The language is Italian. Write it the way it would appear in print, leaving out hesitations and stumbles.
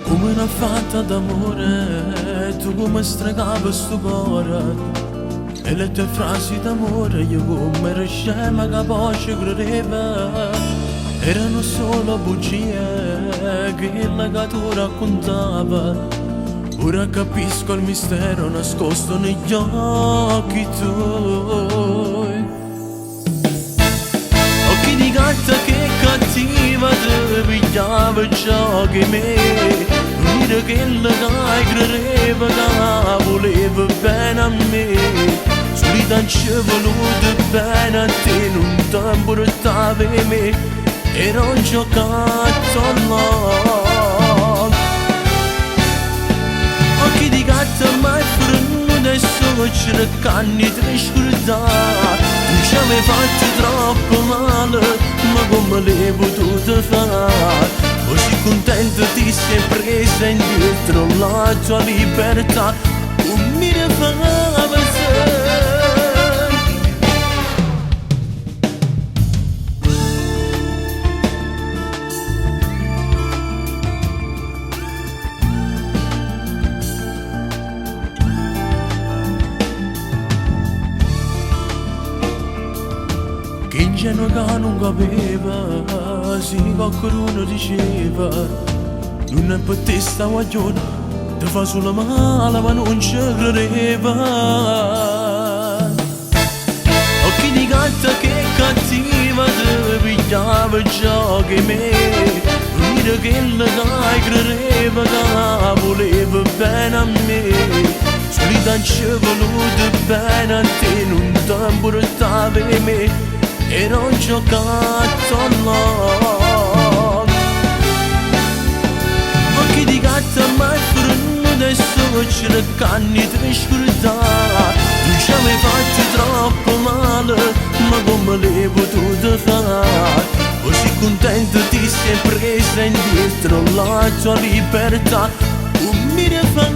Come una fatta d'amore, tu come stregavi sto cuore. E le tue frasi d'amore, io come ero scema che poi ci credeva. Erano solo bugie che la tu raccontava. Ora capisco il mistero nascosto negli occhi tuoi. Occhi di gatta che cattiva ti pigliava ciò che me. Dire che la dai credeva che voleva bene a me. Solita ci voluto bene a te, non ti portavi me. Era un giocattolo. Occhi di gatta mai furono adesso cercando di scordare. Tu ci avevi fatto troppo male, ma come l'hai potuto fare? Così contento ti sei presa indietro la tua libertà. Un mi fa pensare. Che ingenuo che non capiva, sì che qualcuno diceva. Non è per te sta guaglione, ti fa solo male ma non ci credeva. Occhi di gatta che cattiva ti pigliava già che me. Dire che la dai credeva che voleva bene a me. Solita ci voluto bene a te, non ti portavi me. Era un giocattolo. Occhi di gatta mai furono adesso cercando di scordare. Tu ci avevi fatto troppo male, ma come l'hai potuto fare? Così contento ti sei presa indietro la tua libertà. Un mi fa